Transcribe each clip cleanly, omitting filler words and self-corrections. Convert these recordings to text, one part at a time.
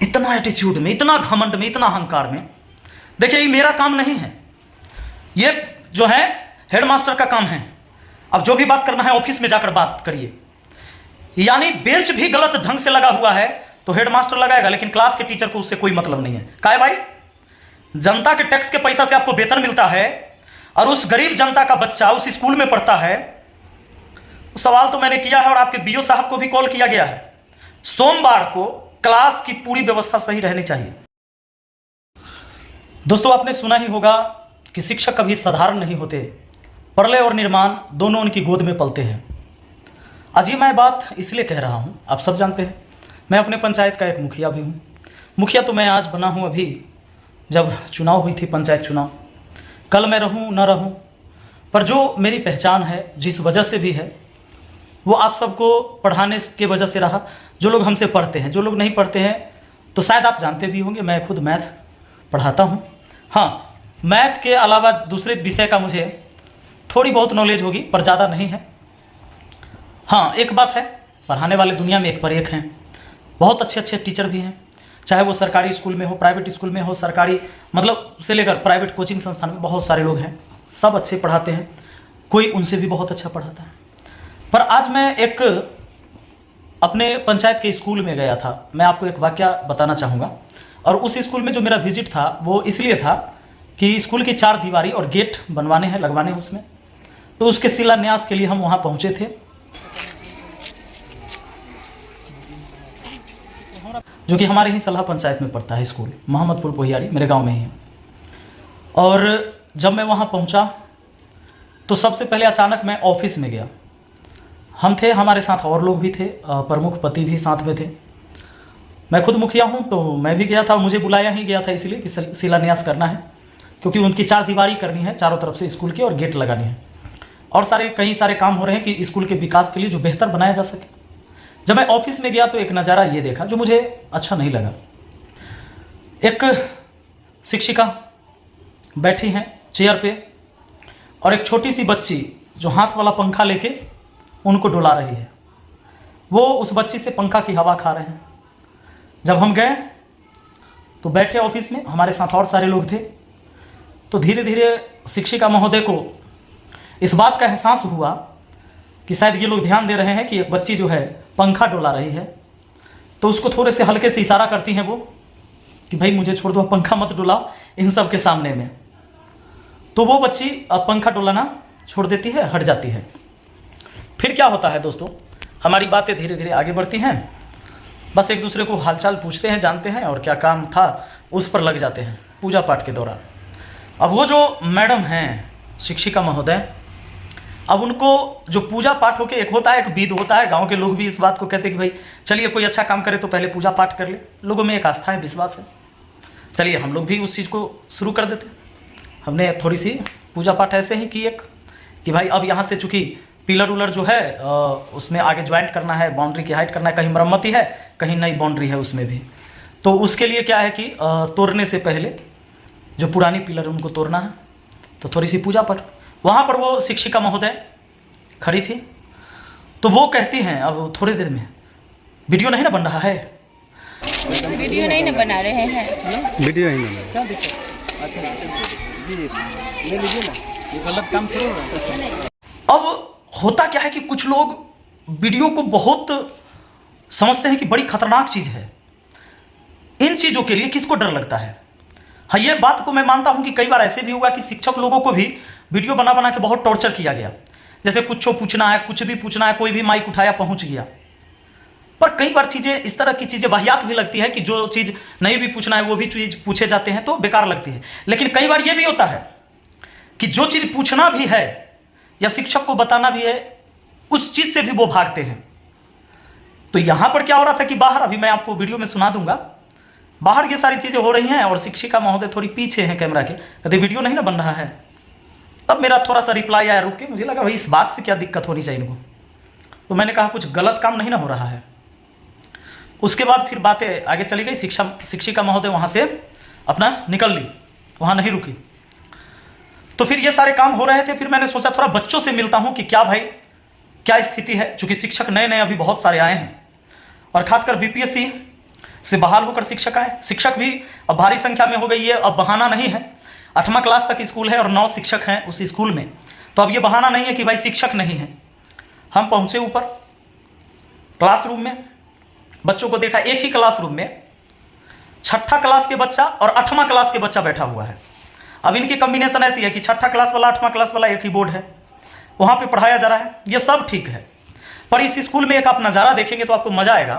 इतना एटीट्यूड में, इतना घमंड में, इतना अहंकार में। देखिए ये मेरा काम नहीं है, ये जो है हेडमास्टर का काम है। अब जो भी बात करना है ऑफिस में जाकर बात करिए। यानी बेंच भी गलत ढंग से लगा हुआ है तो हेडमास्टर लगाएगा, लेकिन क्लास के टीचर को उससे कोई मतलब नहीं है। काहे भाई? जनता के टैक्स के पैसा से आपको वेतन मिलता है और उस गरीब जनता का बच्चा उस स्कूल में पढ़ता है। सवाल तो मैंने किया है और आपके बीओ साहब को भी कॉल किया गया है। सोमवार को क्लास की पूरी व्यवस्था सही रहनी चाहिए। दोस्तों आपने सुना ही होगा कि शिक्षक कभी साधारण नहीं होते, प्रलय और निर्माण दोनों उनकी गोद में पलते हैं। आज ये मैं बात इसलिए कह रहा हूँ, आप सब जानते हैं मैं अपने पंचायत का एक मुखिया भी हूँ। मुखिया तो मैं आज बना हूँ अभी जब चुनाव हुई थी, पंचायत चुनाव। कल मैं रहूँ न रहूँ, पर जो मेरी पहचान है, जिस वजह से भी है, वो आप सबको पढ़ाने के वजह से रहा। जो लोग हमसे पढ़ते हैं, जो लोग नहीं पढ़ते हैं तो शायद आप जानते भी होंगे, मैं खुद मैथ पढ़ाता हूँ। हाँ, मैथ के अलावा दूसरे विषय का मुझे थोड़ी बहुत नॉलेज होगी, पर ज़्यादा नहीं है। हाँ, एक बात है, पढ़ाने वाले दुनिया में एक पर एक हैं। बहुत अच्छे अच्छे टीचर भी हैं, चाहे वो सरकारी स्कूल में हो, प्राइवेट स्कूल में हो, सरकारी मतलब से लेकर प्राइवेट कोचिंग संस्थान में बहुत सारे लोग हैं, सब अच्छे पढ़ाते हैं। कोई उनसे भी बहुत अच्छा पढ़ाता है। पर आज मैं एक अपने पंचायत के स्कूल में गया था। मैं आपको एक वाकया बताना चाहूँगा। और उस स्कूल में जो मेरा विजिट था वो इसलिए था कि स्कूल की 4 दीवारी और गेट बनवाने हैं, लगवाने हैं उसमें, तो उसके शिलान्यास के लिए हम वहाँ पहुँचे थे, जो कि हमारे ही सलाह पंचायत में पड़ता है स्कूल, मोहम्मदपुर पोहियारी, मेरे गांव में ही है। और जब मैं वहां पहुंचा तो सबसे पहले अचानक मैं ऑफिस में गया। हम थे, हमारे साथ और लोग भी थे, प्रमुख पति भी साथ में थे। मैं खुद मुखिया हूं तो मैं भी गया था, मुझे बुलाया ही गया था इसलिए कि शिलान्यास करना है, क्योंकि उनकी 4 दीवारी करनी है चारों तरफ से स्कूल की, और गेट लगानी है, और कई सारे काम हो रहे हैं कि स्कूल के विकास के लिए जो बेहतर बनाया जा सके। जब मैं ऑफिस में गया तो एक नज़ारा ये देखा जो मुझे अच्छा नहीं लगा। एक शिक्षिका बैठी हैं चेयर पे और एक छोटी सी बच्ची जो हाथ वाला पंखा लेके उनको डुला रही है। वो उस बच्ची से पंखा की हवा खा रहे हैं। जब हम गए तो बैठे ऑफिस में, हमारे साथ और सारे लोग थे, तो धीरे धीरे शिक्षिका महोदय को इस बात का एहसास हुआ कि शायद ये लोग ध्यान दे रहे हैं कि एक बच्ची जो है पंखा डुला रही है। तो उसको थोड़े से हल्के से इशारा करती हैं वो कि भाई मुझे छोड़ दो, पंखा मत डुलाओ इन सब के सामने में। तो वो बच्ची अब पंखा डुलाना छोड़ देती है, हट जाती है। फिर क्या होता है दोस्तों, हमारी बातें धीरे धीरे आगे बढ़ती हैं, बस एक दूसरे को हालचाल पूछते हैं, जानते हैं, और क्या काम था उस पर लग जाते हैं पूजा पाठ के दौरान। अब वो जो मैडम हैं शिक्षिका महोदय, अब उनको जो पूजा पाठ होके, एक होता है एक विध होता है, गांव के लोग भी इस बात को कहते हैं कि भाई चलिए कोई अच्छा काम करे तो पहले पूजा पाठ कर ले। लोगों में एक आस्था है, विश्वास है, चलिए हम लोग भी उस चीज़ को शुरू कर देते। हमने थोड़ी सी पूजा पाठ ऐसे ही की एक कि भाई अब यहाँ से चूँकि पिलर उलर जो है उसमें आगे ज्वाइंट करना है, बाउंड्री की हाइट करना है, कहीं मरम्मती है, कहीं नई बाउंड्री है उसमें भी, तो उसके लिए क्या है कि तोड़ने से पहले जो पुरानी पिलर उनको तोड़ना है, तो थोड़ी सी पूजा पाठ। वहाँ पर वो शिक्षिका महोदय खड़ी थी, तो वो कहती हैं अब थोड़ी देर में वीडियो नहीं ना बन रहा है, वीडियो नहीं ना बना रहे हैं, वीडियो ही नहीं, क्या दिक्कत, ले लीजिए ना, ये गलत काम थोड़ा हो रहा है। अब होता क्या है कि कुछ लोग वीडियो को बहुत समझते हैं कि बड़ी खतरनाक चीज़ है। इन चीज़ों के लिए किसको डर लगता है? हाँ, ये बात को मैं मानता हूं कि कई बार ऐसे भी हुआ कि शिक्षक लोगों को भी वीडियो बना बना के बहुत टॉर्चर किया गया। जैसे कुछ पूछना है, कुछ भी पूछना है, कोई भी माइक उठाया पहुंच गया। पर कई बार चीज़ें इस तरह की चीज़ें वाहियात भी लगती है कि जो चीज़ नहीं भी पूछना है वो भी चीज़ पूछे जाते हैं तो बेकार लगती है। लेकिन कई बार ये भी होता है कि जो चीज़ पूछना भी है या शिक्षक को बताना भी है, उस चीज़ से भी वो भागते हैं। तो यहां पर क्या हो रहा था कि बाहर, अभी मैं आपको वीडियो में सुना दूंगा, बाहर ये सारी चीज़ें हो रही हैं और शिक्षिका महोदय थोड़ी पीछे हैं कैमरा के, कहते वीडियो नहीं ना बन रहा है। तब मेरा थोड़ा सा रिप्लाई आया रुक के, मुझे लगा भाई इस बात से क्या दिक्कत होनी चाहिए इनको, तो मैंने कहा कुछ गलत काम नहीं ना हो रहा है। उसके बाद फिर बातें आगे चली गई। शिक्षिका महोदय वहाँ से अपना निकल ली, वहाँ नहीं रुकी। तो फिर ये सारे काम हो रहे थे। फिर मैंने सोचा थोड़ा बच्चों से मिलता हूँ कि क्या भाई क्या स्थिति है, चूँकि शिक्षक नए नए अभी बहुत सारे आए हैं, और खासकर बीपीएससी से बहाल होकर शिक्षक आए। शिक्षक भी अब भारी संख्या में हो गई है, अब बहाना नहीं है। 8वां क्लास तक स्कूल है और 9 शिक्षक हैं उस स्कूल में, तो अब ये बहाना नहीं है कि भाई शिक्षक नहीं है। हम पहुंचे ऊपर क्लासरूम में, बच्चों को देखा, एक ही क्लासरूम में 6ठा क्लास के बच्चा और 8वां क्लास के बच्चा बैठा हुआ है। अब इनकी कॉम्बिनेशन ऐसी है कि 6ठा क्लास वाला 8वां क्लास वाला एक ही बोर्ड है, वहाँ पे पढ़ाया जा रहा है। ये सब ठीक है, पर इस स्कूल में एक आप नज़ारा देखेंगे तो आपको मजा आएगा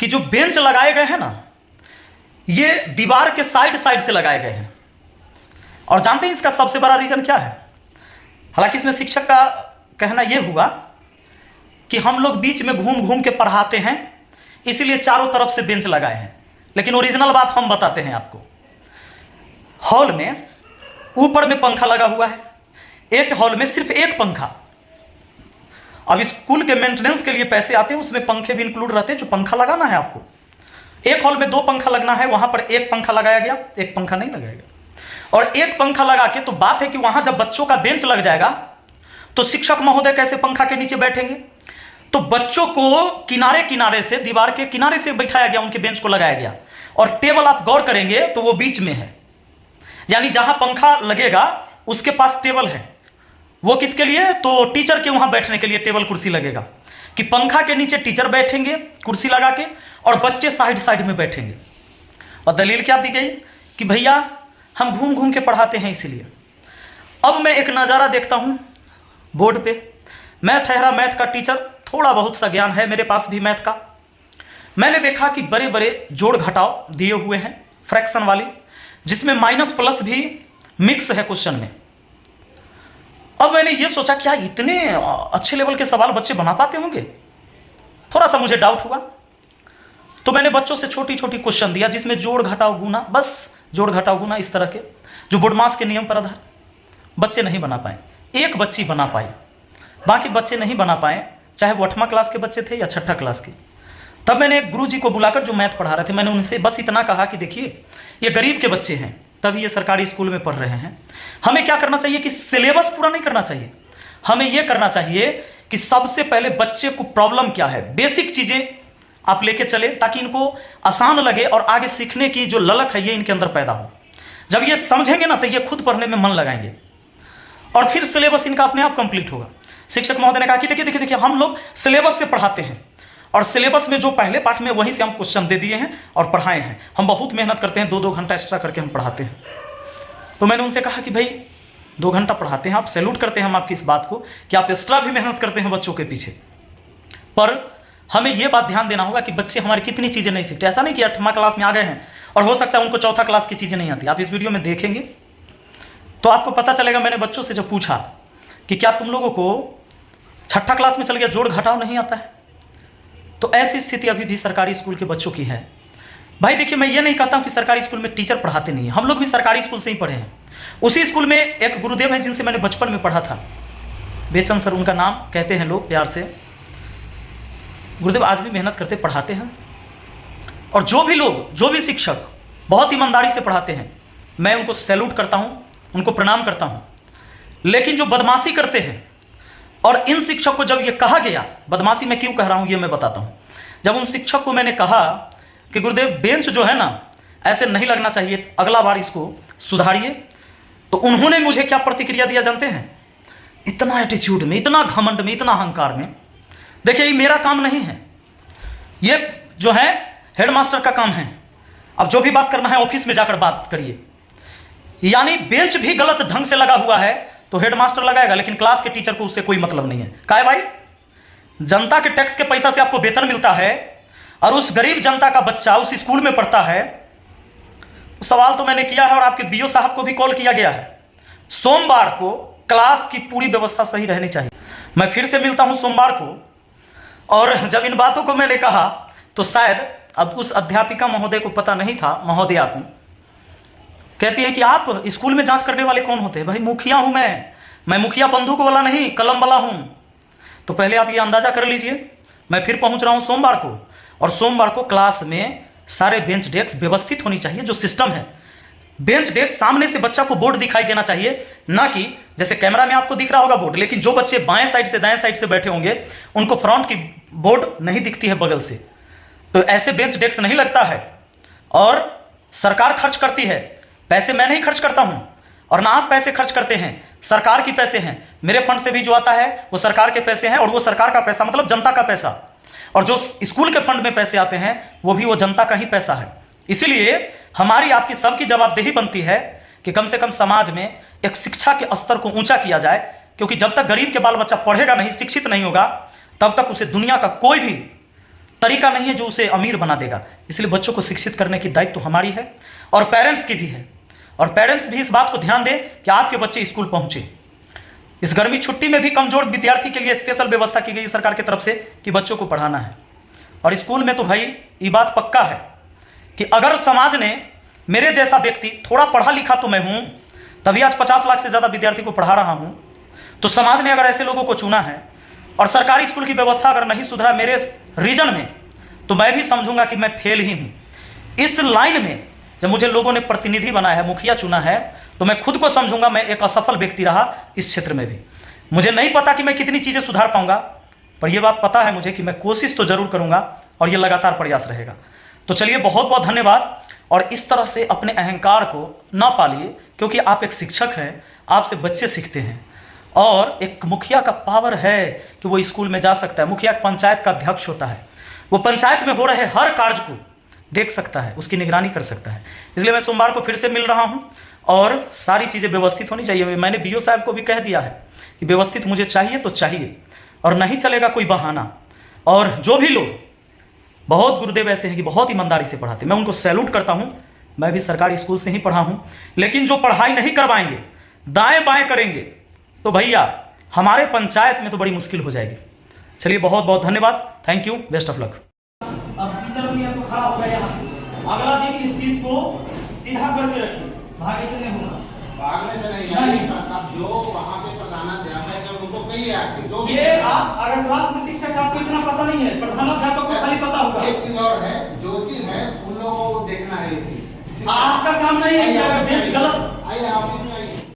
कि जो बेंच लगाए गए हैं ना, ये दीवार के साइड साइड से लगाए गए हैं। और जानते हैं इसका सबसे बड़ा रीजन क्या है? हालांकि इसमें शिक्षक का कहना यह हुआ कि हम लोग बीच में घूम घूम के पढ़ाते हैं, इसीलिए चारों तरफ से बेंच लगाए हैं। लेकिन ओरिजिनल बात हम बताते हैं आपको। हॉल में ऊपर में पंखा लगा हुआ है, एक हॉल में सिर्फ एक पंखा। अब स्कूल के मेंटेनेंस के लिए पैसे आते हैं, उसमें पंखे भी इंक्लूड रहते हैं, जो पंखा लगाना है आपको। एक हॉल में 2 पंखा लगना है, वहां पर एक पंखा लगाया गया, एक पंखा नहीं लगाया गया। और एक पंखा लगा के तो बात है कि वहां जब बच्चों का बेंच लग जाएगा तो शिक्षक महोदय कैसे पंखा के नीचे बैठेंगे? तो बच्चों को किनारे किनारे से, दीवार के किनारे से बैठाया गया, उनके बेंच को लगाया गया। और टेबल आप गौर करेंगे तो वो बीच में है, यानी जहां पंखा लगेगा उसके पास टेबल है। वो किसके लिए? तो टीचर के वहां बैठने के लिए टेबल कुर्सी लगेगा, कि पंखा के नीचे टीचर बैठेंगे कुर्सी लगा के, और बच्चे साइड साइड में बैठेंगे। और दलील क्या दी गई कि भैया हम घूम घूम के पढ़ाते हैं इसीलिए। अब मैं एक नज़ारा देखता हूं बोर्ड पे। मैं ठहरा मैथ का टीचर, थोड़ा बहुत सा ज्ञान है मेरे पास भी मैथ का। मैंने देखा कि बड़े बड़े जोड़ घटाव दिए हुए हैं, फ्रैक्शन वाली, जिसमें माइनस प्लस भी मिक्स है क्वेश्चन में। अब मैंने ये सोचा क्या इतने अच्छे लेवल के सवाल बच्चे बना पाते होंगे? थोड़ा सा मुझे डाउट हुआ, तो मैंने बच्चों से छोटी छोटी क्वेश्चन दिया जिसमें जोड़ घटाव गुना, बस जोड़ घटाव गुना, इस तरह के जो बोडमास के नियम पर आधार। बच्चे नहीं बना पाए, एक बच्ची बना पाई, बाकी बच्चे नहीं बना पाए, चाहे वो 8वां क्लास के बच्चे थे या 6ठा क्लास के। तब मैंने गुरु जी को बुलाकर, जो मैथ पढ़ा रहे थे, मैंने उनसे बस इतना कहा कि देखिए ये गरीब के बच्चे हैं, तभी ये सरकारी स्कूल में पढ़ रहे हैं। हमें क्या करना चाहिए कि सिलेबस पूरा नहीं करना चाहिए, हमें यह करना चाहिए कि सबसे पहले बच्चे को प्रॉब्लम क्या है, बेसिक चीजें आप लेके चले, ताकि इनको आसान लगे और आगे सीखने की जो ललक है ये इनके अंदर पैदा हो। जब ये समझेंगे ना तो ये खुद पढ़ने में मन लगाएंगे और फिर सिलेबस इनका अपने आप कंप्लीट होगा। शिक्षक महोदय ने कहा कि देखिए देखिए देखिए, हम लोग सिलेबस से पढ़ाते हैं और सिलेबस में जो पहले पाठ में वहीं से हम क्वेश्चन दे दिए हैं और पढ़ाए हैं। हम बहुत मेहनत करते हैं, 2-2 घंटा एक्स्ट्रा करके हम पढ़ाते हैं। तो मैंने उनसे कहा कि भाई 2 घंटा पढ़ाते हैं आप, सैल्यूट करते हैं हम आपकी इस बात को कि आप एक्स्ट्रा भी मेहनत करते हैं बच्चों के पीछे, पर हमें यह बात ध्यान देना होगा कि बच्चे हमारे कितनी चीज़ें नहीं सीखते। ऐसा नहीं कि 8वां क्लास में आ गए हैं और हो सकता है उनको 4था क्लास की चीज़ें नहीं आती। आप इस वीडियो में देखेंगे तो आपको पता चलेगा। मैंने बच्चों से जब पूछा कि क्या तुम लोगों को 6ठा क्लास में चल गया जोड़ घटाव नहीं आता है, तो ऐसी स्थिति अभी भी सरकारी स्कूल के बच्चों की है। भाई देखिए, मैं ये नहीं कहता हूं कि सरकारी स्कूल में टीचर पढ़ाते नहीं हैं, हम लोग भी सरकारी स्कूल से ही पढ़े हैं। उसी स्कूल में एक गुरुदेव हैं जिनसे मैंने बचपन में पढ़ा था, बेचन सर उनका नाम कहते हैं लोग प्यार से। गुरुदेव आज भी मेहनत करते पढ़ाते हैं, और जो भी लोग, जो भी शिक्षक बहुत ईमानदारी से पढ़ाते हैं, मैं उनको सैल्यूट करता हूं, उनको प्रणाम करता हूं। लेकिन जो बदमाशी करते हैं, और इन शिक्षक को जब ये कहा गया, बदमाशी मैं क्यों कह रहा हूं ये मैं बताता हूं। जब उन शिक्षक को मैंने कहा कि गुरुदेव बेंच जो है ना ऐसे नहीं लगना चाहिए, अगला बार इसको सुधारिए, तो उन्होंने मुझे क्या प्रतिक्रिया दिया जानते हैं? इतना एटीट्यूड में, इतना घमंड में, इतना अहंकार में। देखिए ये मेरा काम नहीं है, ये जो है हेडमास्टर का काम है। अब जो भी बात करना है ऑफिस में जाकर बात करिए। यानी बेंच भी गलत ढंग से लगा हुआ है तो हेडमास्टर लगाएगा, लेकिन क्लास के टीचर को उससे कोई मतलब नहीं है। काहे भाई? जनता के टैक्स के पैसा से आपको वेतन मिलता है और उस गरीब जनता का बच्चा उस स्कूल में पढ़ता है। सवाल तो मैंने किया है और आपके बीओ साहब को भी कॉल किया गया है। सोमवार को क्लास की पूरी व्यवस्था सही रहनी चाहिए। मैं फिर से मिलता हूं सोमवार को, और जब इन बातों को मैंने कहा तो शायद अब उस अध्यापिका महोदय को पता नहीं था, महोदया को, कहती है कि आप स्कूल में जांच करने वाले कौन होते हैं? भाई मुखिया हूं मैं मुखिया बंदूक वाला नहीं, कलम वाला हूं। तो पहले आप ये अंदाजा कर लीजिए। मैं फिर पहुंच रहा हूं सोमवार को, और सोमवार को क्लास में सारे बेंच डेस्क व्यवस्थित होनी चाहिए। जो सिस्टम है, बेंच डेस्क सामने से बच्चा को बोर्ड दिखाई देना चाहिए, ना कि जैसे कैमरा में आपको दिख रहा होगा बोर्ड, लेकिन जो बच्चे बाएं साइड से दाएं साइड से बैठे होंगे उनको फ्रंट की बोर्ड नहीं दिखती है बगल से। तो ऐसे बेंच डेस्क नहीं लगता है, और सरकार खर्च करती है, पैसे मैं नहीं खर्च करता हूं, और ना आप पैसे खर्च करते हैं, सरकार की पैसे हैं। मेरे फंड से भी जो आता है वो सरकार के पैसे हैं, और वो सरकार का पैसा मतलब जनता का पैसा, और जो स्कूल के फंड में पैसे आते हैं वो भी वो जनता का ही पैसा है। इसीलिए हमारी आपकी सबकी जवाबदेही बनती है कि कम से कम समाज में एक शिक्षा के स्तर को ऊंचा किया जाए, क्योंकि जब तक गरीब के बाल बच्चा पढ़ेगा नहीं, शिक्षित नहीं होगा, तब तक उसे दुनिया का कोई भी तरीका नहीं है जो उसे अमीर बना देगा। इसलिए बच्चों को शिक्षित करने की दायित्व तो हमारी है, और पेरेंट्स की भी है, और पेरेंट्स भी इस बात को ध्यान दें कि आपके बच्चे स्कूल पहुंचे। इस गर्मी छुट्टी में भी कमजोर विद्यार्थी के लिए स्पेशल व्यवस्था की गई सरकार की तरफ से कि बच्चों को पढ़ाना है। और स्कूल में तो भाई ये बात पक्का है कि अगर समाज ने मेरे जैसा व्यक्ति, थोड़ा पढ़ा लिखा तो मैं हूं, तभी आज 50 लाख से ज्यादा विद्यार्थी को पढ़ा रहा हूं, तो समाज ने अगर ऐसे लोगों को चुना है, और सरकारी स्कूल की व्यवस्था अगर नहीं सुधरा मेरे रीजन में, तो मैं भी समझूंगा कि मैं फेल ही हूं। इस लाइन में जब मुझे लोगों ने प्रतिनिधि बनाया है, मुखिया चुना है, तो मैं खुद को समझूंगा मैं एक असफल व्यक्ति रहा इस क्षेत्र में भी। मुझे नहीं पता कि मैं कितनी चीजें सुधार पाऊंगा, पर यह बात पता है मुझे कि मैं कोशिश तो जरूर करूंगा, और यह लगातार प्रयास रहेगा। तो चलिए, बहुत बहुत धन्यवाद। और इस तरह से अपने अहंकार को ना पालिए, क्योंकि आप एक शिक्षक हैं, आपसे बच्चे सीखते हैं, और एक मुखिया का पावर है कि वो स्कूल में जा सकता है। मुखिया पंचायत का अध्यक्ष होता है, वो पंचायत में हो रहे हर कार्य को देख सकता है, उसकी निगरानी कर सकता है। इसलिए मैं सोमवार को फिर से मिल रहा हूं, और सारी चीज़ें व्यवस्थित होनी चाहिए। मैंने बीओ साहब को भी कह दिया है कि व्यवस्थित मुझे चाहिए तो चाहिए, और नहीं चलेगा कोई बहाना। और जो भी लोग, बहुत गुरुदेव ऐसे हैं कि बहुत ईमानदारी से पढ़ाते, मैं उनको सैल्यूट करता हूं। मैं भी सरकारी स्कूल से ही पढ़ा हूं, लेकिन जो पढ़ाई नहीं करवाएंगे, दाएं बाएं करेंगे, तो भैया हमारे पंचायत में तो बड़ी मुश्किल हो जाएगी। चलिए, बहुत बहुत धन्यवाद, thank you, best of luck. अब टीचर भी तो खड़ा होगा यहाँ से, अगला दिन इस चीज को सीधा करके रखिए, भागे से नहीं होगा, भागने से नहीं। जो वहाँ पे प्रधानाध्यापक है उनको कहिए आपके जो ये आप अगर क्लास में शिक्षक आपको इतना पता नहीं है, प्रधानाध्यापक को खाली पता होगा। एक चीज और है, जो चीज है उन लोगों को देखना है। ये चीज आपका काम नहीं है कि अगर बेंच गलत आइए आप